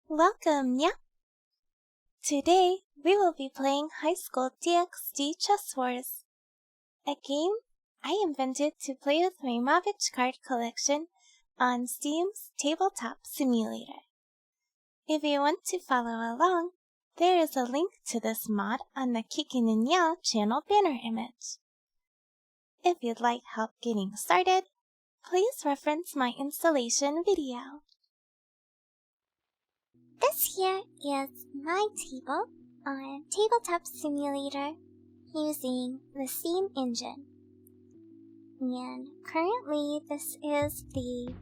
Welcome, Nya! Today, we will be playing High School DxD Chess Wars, a game I invented to play with my Mobage card collection on Steam's Tabletop Simulator. If you want to follow along, there is a link to this mod on the KikiNiNyaa channel banner image. If you'd like help getting started, please reference my installation video. This here is my table on Tabletop Simulator using the Steam engine. And currently this is the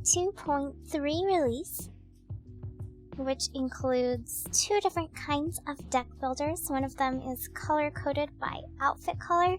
2.3 release, which includes two different kinds of deck builders. One of them is color-coded by outfit color,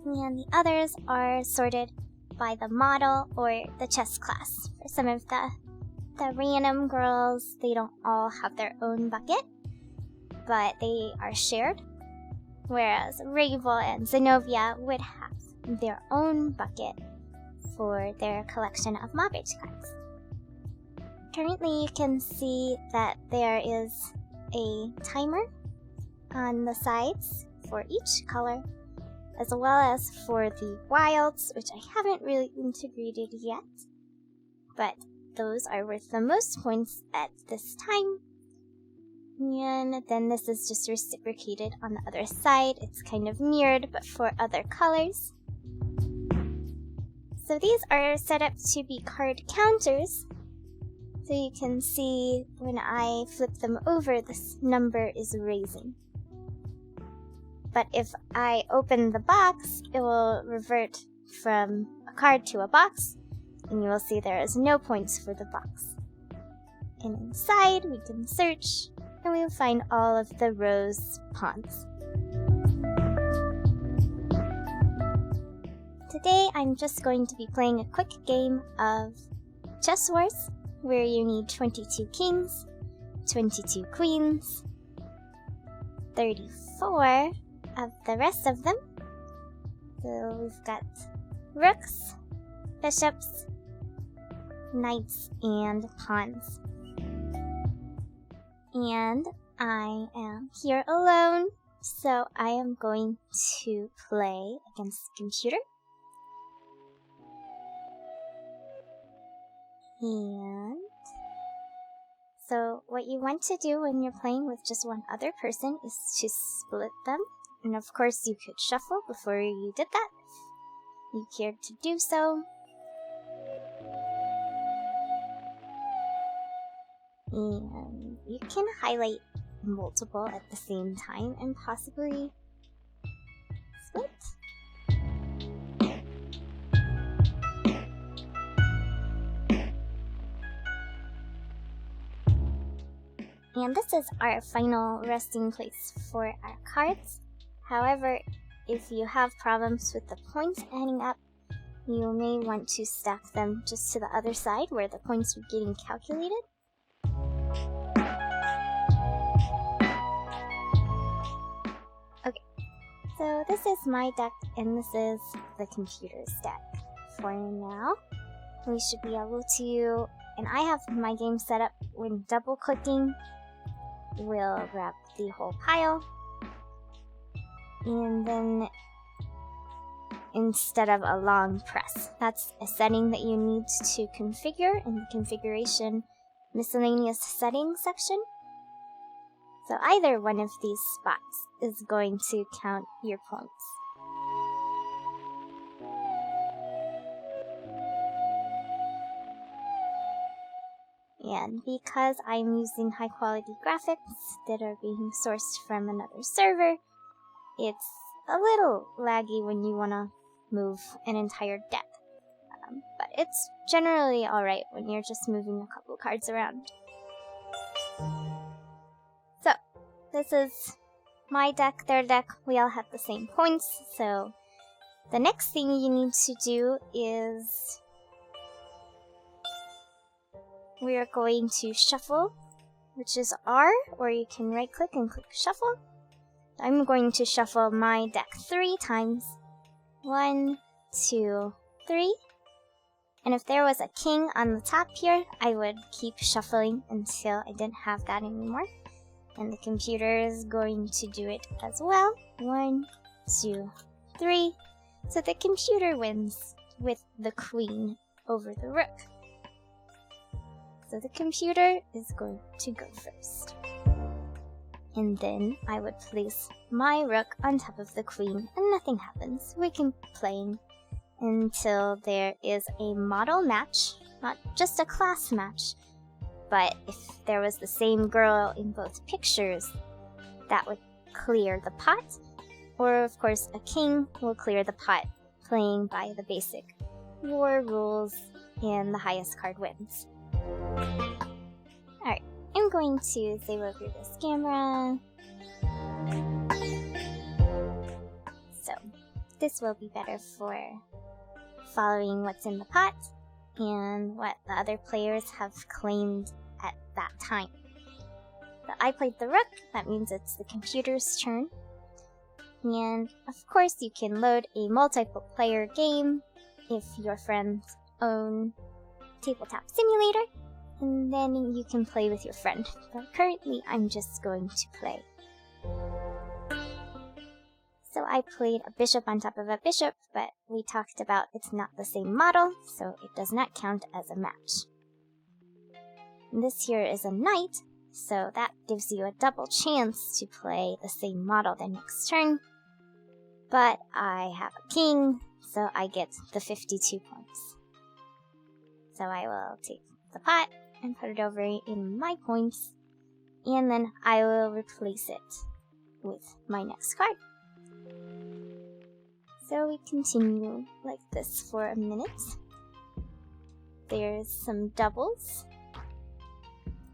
and the others are sorted by the model or the chess class. For some of the random girls, they don't all have their own bucket, but they are shared, whereas Ravel and Zenobia would have their own bucket for their collection of Mobage cards. Currently, you can see that there is a timer on the sides for each color, as well as for the wilds, which I haven't really integrated yet, but those are worth the most points at this time. And then this is just reciprocated on the other side. It's kind of mirrored, but for other colors. So these are set up to be card counters. So you can see when I flip them over, this number is raising. But if I open the box, it will revert from a card to a box, and you will see there is no points for the box. And inside, we can search, and we will find all of the rose pawns. Today, I'm just going to be playing a quick game of Chess Wars, where you need 22 kings, 22 queens, 34 of the rest of them. So we've got rooks, bishops, knights, and pawns. And I am here alone, so I am going to play against the computer. And so what you want to do when you're playing with just one other person is to split them. And of course you could shuffle before you did that, if you cared to do so. And you can highlight multiple at the same time and possibly split. And this is our final resting place for our cards. However, if you have problems with the points adding up, you may want to stack them just to the other side where the points are getting calculated. Okay, so this is my deck and this is the computer's deck. For now, we should be able to, and I have my game set up when double clicking will grab the whole pile, and then instead of a long press. That's a setting that you need to configure in the configuration miscellaneous settings section. So either one of these spots is going to count your points. And because I'm using high quality graphics that are being sourced from another server, it's a little laggy when you want to move an entire deck. But it's generally alright when you're just moving a couple cards around. So, this is my deck, their deck. We all have the same points, so the next thing you need to do is we are going to shuffle, which is R, or you can right click and click shuffle. I'm going to shuffle my deck 3 times. 1, 2, 3. And if there was a king on the top here, I would keep shuffling until I didn't have that anymore. And the computer is going to do it as well. 1, 2, 3. So the computer wins with the queen over the rook. So the computer is going to go first. And then I would place my rook on top of the queen and nothing happens. We can play until there is a model match, not just a class match, but if there was the same girl in both pictures, that would clear the pot, or of course a king will clear the pot, playing by the basic war rules, and the highest card wins. Alright, I'm going to save over this camera. So, this will be better for following what's in the pot and what the other players have claimed at that time. So I played the rook, that means it's the computer's turn. And of course you can load a multiplayer game if your friends own Tabletop Simulator, and then you can play with your friend. But currently I'm just going to play. So I played a bishop on top of a bishop, but we talked about it's not the same model, so it does not count as a match. And this here is a knight, so that gives you a double chance to play the same model the next turn. But I have a king, so I get the 52 points. So I will take the pot and put it over in my points, and then I will replace it with my next card. So we continue like this for a minute. There's some doubles,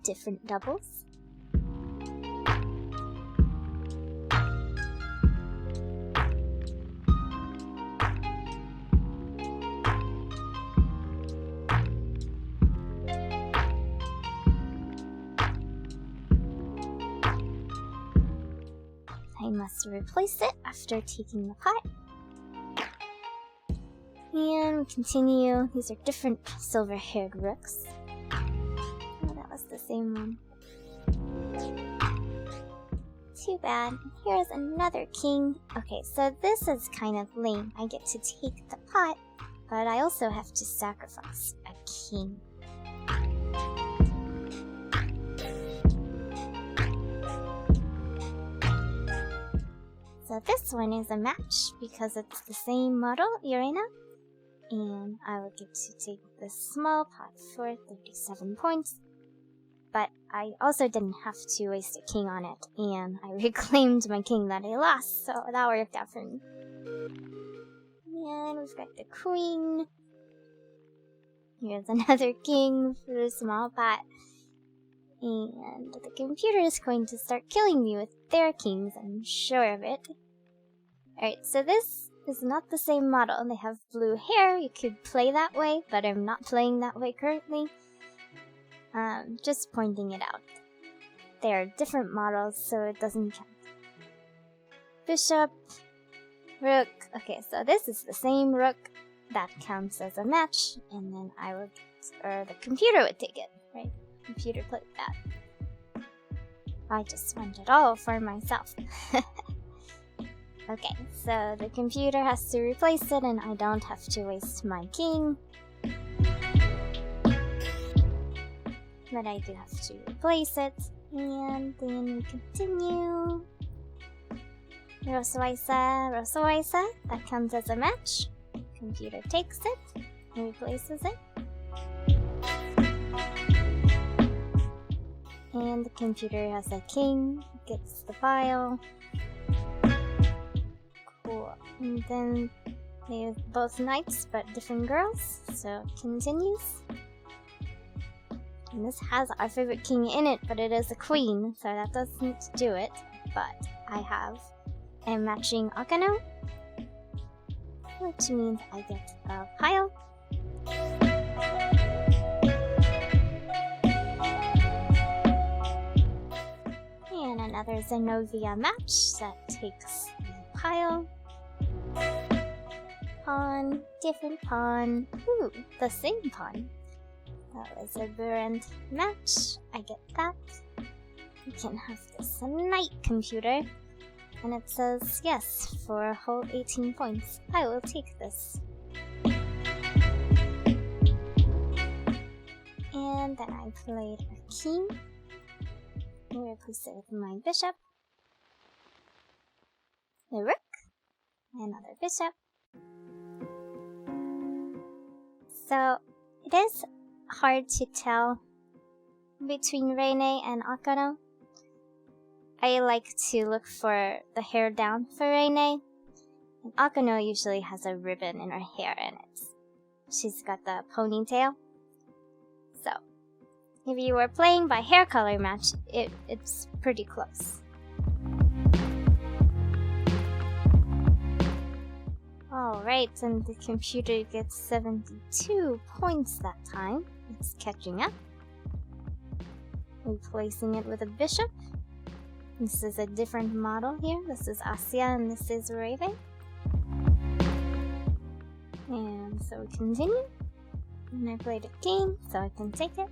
different doubles. I must replace it after taking the pot. And we continue. These are different silver-haired rooks. Oh, that was the same one. Too bad. Here's another king. Okay, so this is kind of lame. I get to take the pot, but I also have to sacrifice a king. So this one is a match because it's the same model, Irina. And I will get to take this small pot for 37 points. But I also didn't have to waste a king on it, and I reclaimed my king that I lost, so that worked out for me. And we've got the queen. Here's another king for a small pot. And the computer is going to start killing me with their kings, I'm sure of it. Alright, so this is not the same model. They have blue hair. You could play that way, but I'm not playing that way currently. Just pointing it out. They are different models, so it doesn't count. Bishop, rook. Okay, so this is the same rook. That counts as a match, and then I would, or the computer would take it, right? Computer played that. I just want it all for myself. Okay, so the computer has to replace it, and I don't have to waste my king. But I do have to replace it, and then we continue. Rosa, that counts as a match. Computer takes it, and replaces it. And the computer has a king, gets the file. Cool. And then they're both knights, but different girls, so it continues. And this has our favorite king in it, but it is a queen, so that doesn't do it. But I have a matching Akano, which means I get a pile. And another Zenobia match that takes the pile. pawn, different pawn. Ooh, the same pawn. That was a brilliant match. I get that. We can have this night computer. And it says yes for a whole 18 points. I will take this. And then I played a king. I replaced it with my bishop. The rook. Another bishop. So it is hard to tell between Reine and Akano. I like to look for the hair down for Reine. And Akano usually has a ribbon in her hair and she's got the ponytail. So if you were playing by hair color match, it's pretty close. Alright, and the computer gets 72 points that time. It's catching up. Replacing it with a bishop. This is a different model here. This is Asya and this is Raven. And so we continue. And I played a king, so I can take it.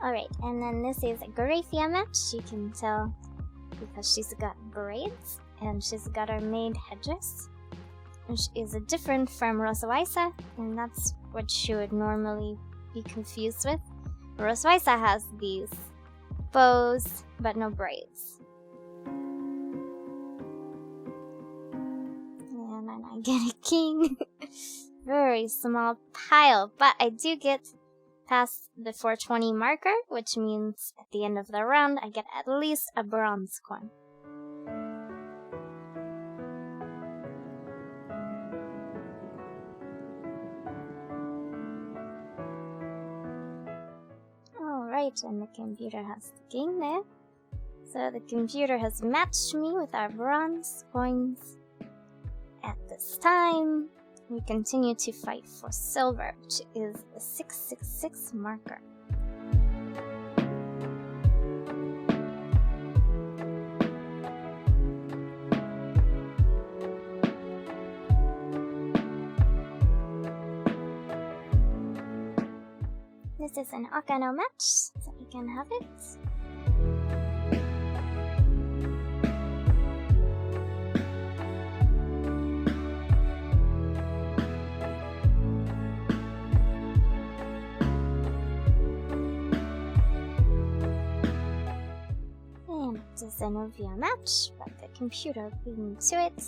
Alright, and then this is a Gorathia match. You can tell because she's got braids and she's got her maid headdress, which is different from Rosawaisa, and that's what she would normally be confused with. Rosawaisa has these bows, but no braids. And then I get a king. Very small pile, but I do get past the 420 marker, which means at the end of the round I get at least a bronze coin. Alright, and the computer has the king there. So the computer has matched me with our bronze coins. At this time, we continue to fight for silver, which is the 666 marker. This is an Akano match, so you can have it. It is an Ovia match, but the computer beat me to it.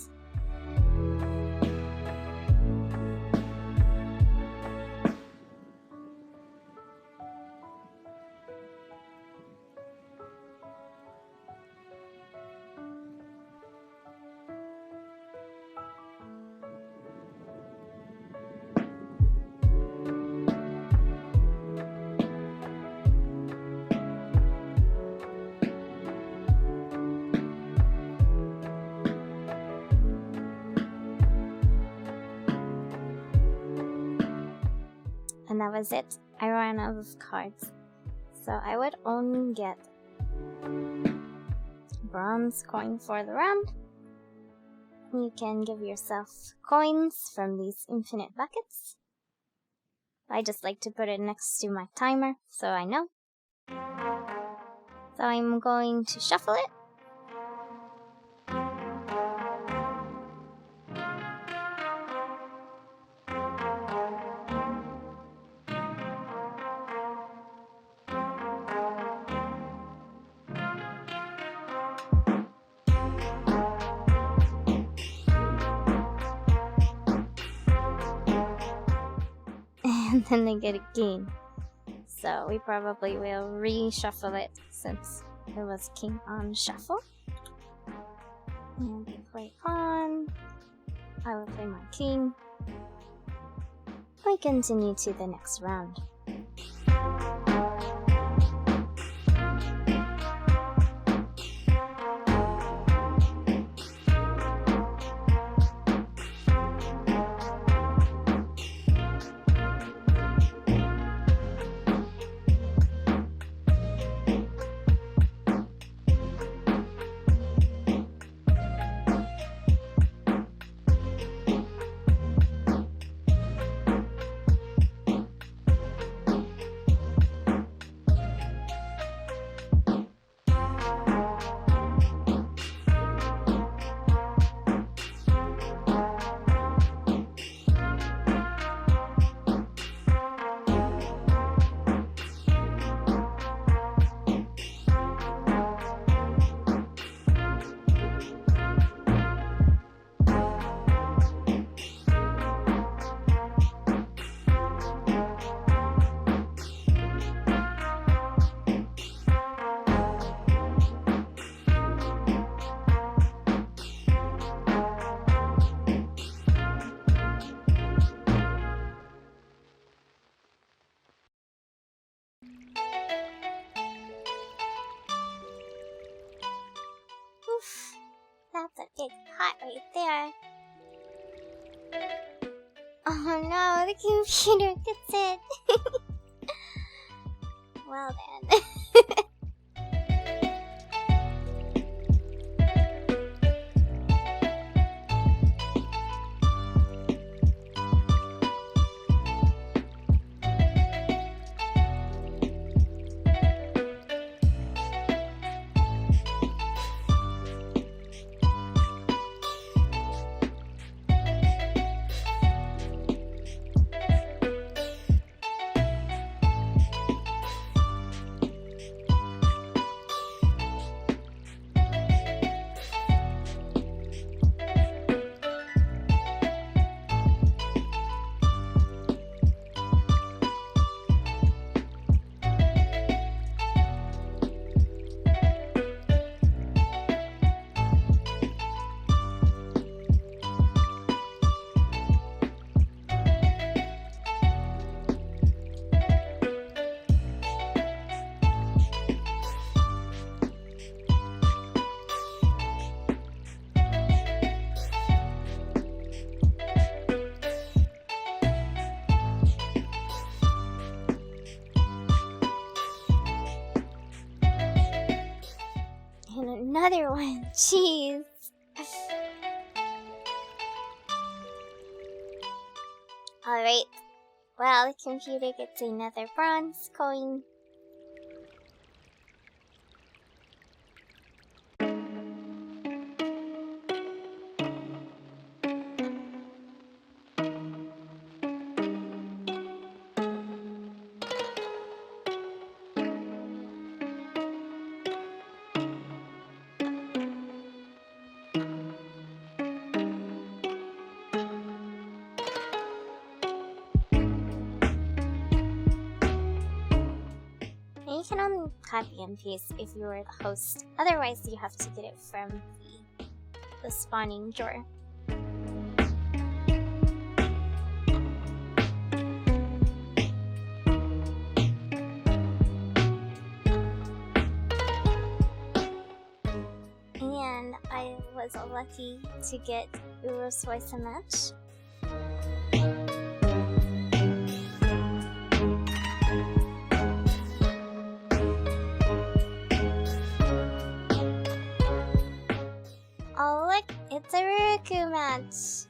And that was it. I ran out of cards. So I would only get bronze coin for the round. You can give yourself coins from these infinite buckets. I just like to put it next to my timer so I know. So I'm going to shuffle it. And then they get a game. So we probably will reshuffle it since it was king on shuffle. And we play pawn. I will play my king. We continue to the next round. Oof, that's a big pot right there. Oh no, the computer gets it. Well then. And another one, jeez. Alright, well, the computer gets another bronze coin. You can only copy and paste if you are the host, otherwise you have to get it from the spawning drawer. And I was lucky to get Uro's voice a match. Oh look, it's a Ruruku match!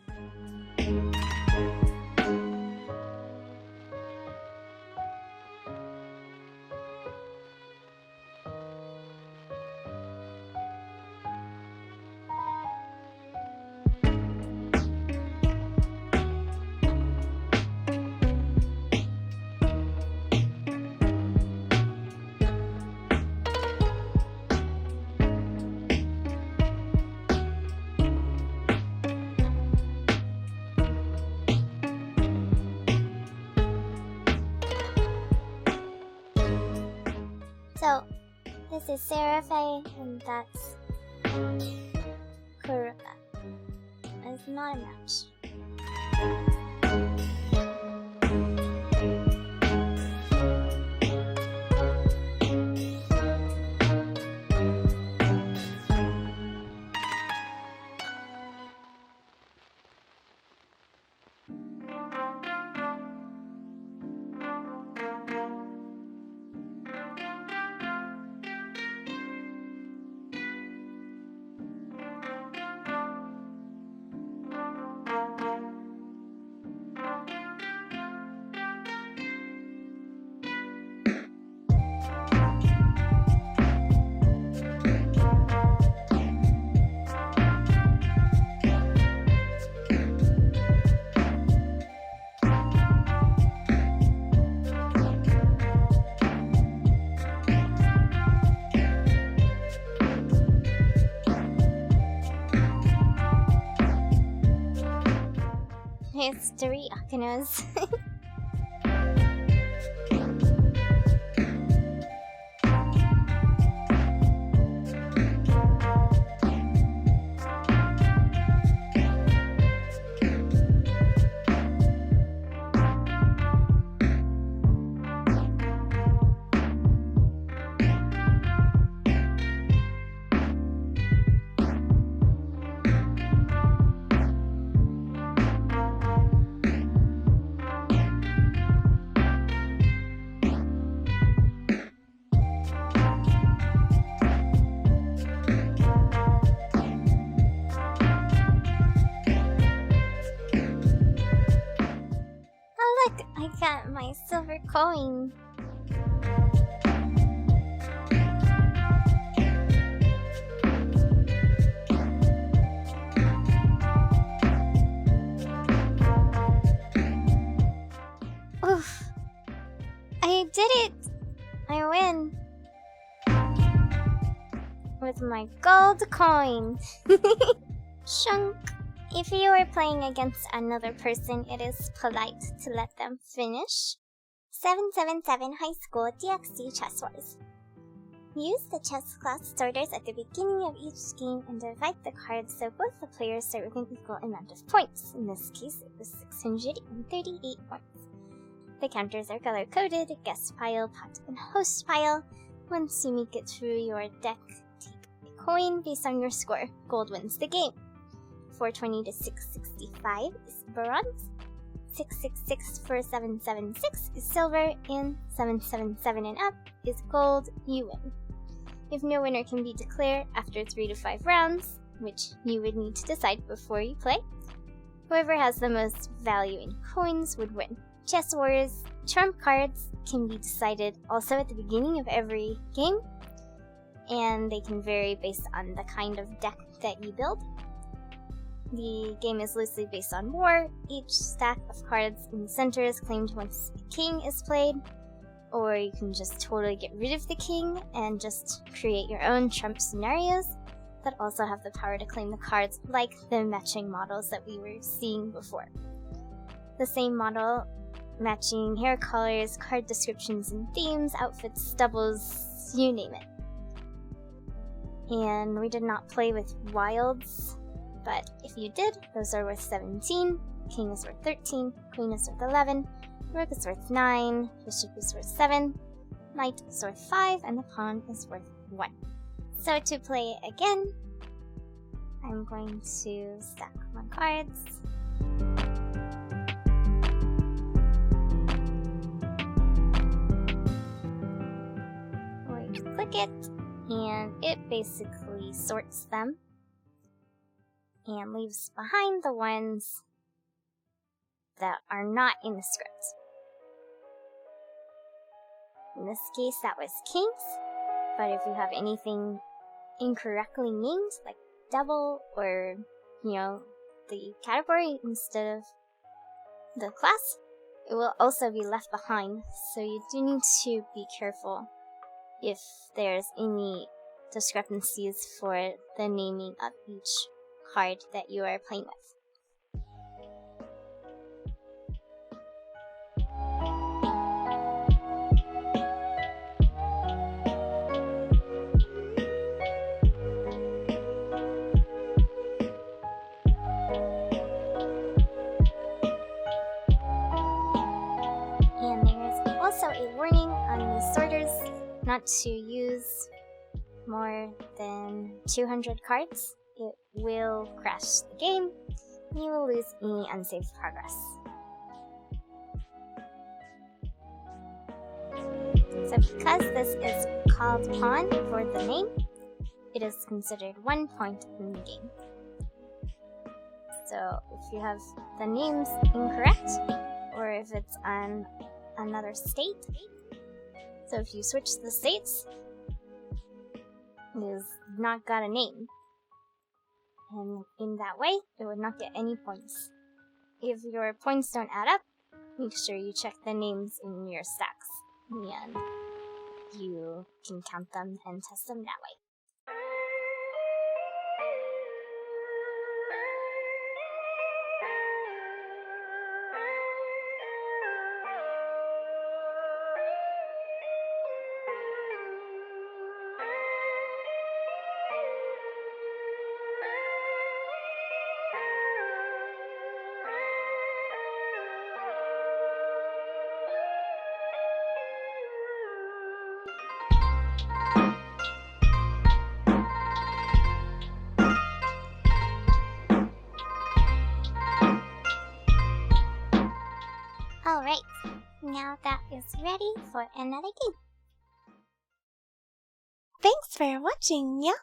So, This is Seraphe, and that's Kuruka. It's not a match. It's 3 Akanos. Look, I got my silver coin. Oof. I did it! I win. With my gold coin. Shunk. If you are playing against another person, it is polite to let them finish. 777 High School DxD Chess Wars. Use the chess class starters at the beginning of each game and divide the cards so both the players start with an equal amount of points. In this case, it was 638 points. The counters are color-coded: guest pile, pot, and host pile. Once you make it through your deck, take a coin based on your score. Gold wins the game. 420 to 665 is bronze, 666 for 776 is silver, and 777 and up is gold. You win. If no winner can be declared after 3 to 5 rounds, which you would need to decide before you play, whoever has the most value in coins would win. Chess Wars trump cards can be decided also at the beginning of every game, and they can vary based on the kind of deck that you build. The game is loosely based on war. Each stack of cards in the center is claimed once a king is played, or you can just totally get rid of the king and just create your own trump scenarios that also have the power to claim the cards, like the matching models that we were seeing before. The same model matching hair colors, card descriptions and themes, outfits, doubles, you name it. And we did not play with wilds, but if you did, those are worth 17, king is worth 13, queen is worth 11, rook is worth 9, bishop is worth 7, knight is worth 5, and the pawn is worth 1. So to play again, I'm going to stack my cards. Going to click it, and it basically sorts them and leaves behind the ones that are not in the script. In this case, that was kings, but if you have anything incorrectly named, like double or, the category instead of the class, it will also be left behind, so you do need to be careful if there's any discrepancies for the naming of each card that you are playing with. not to use more than 200 cards, it will crash the game. You will lose any unsaved progress. So because this is called pawn for the name, it is considered 1 point in the game. So if you have the names incorrect, or if it's on another state, so if you switch the states, it has not got a name. And in that way, it would not get any points. If your points don't add up, make sure you check the names in your stacks, and you can count them and test them that way. Alright, now that is ready for another game. Thanks for watching, Nya!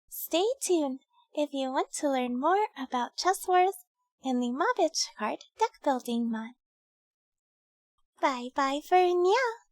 Stay tuned if you want to learn more about Chess Wars and the Mobage Card deck building mod. Bye bye for now!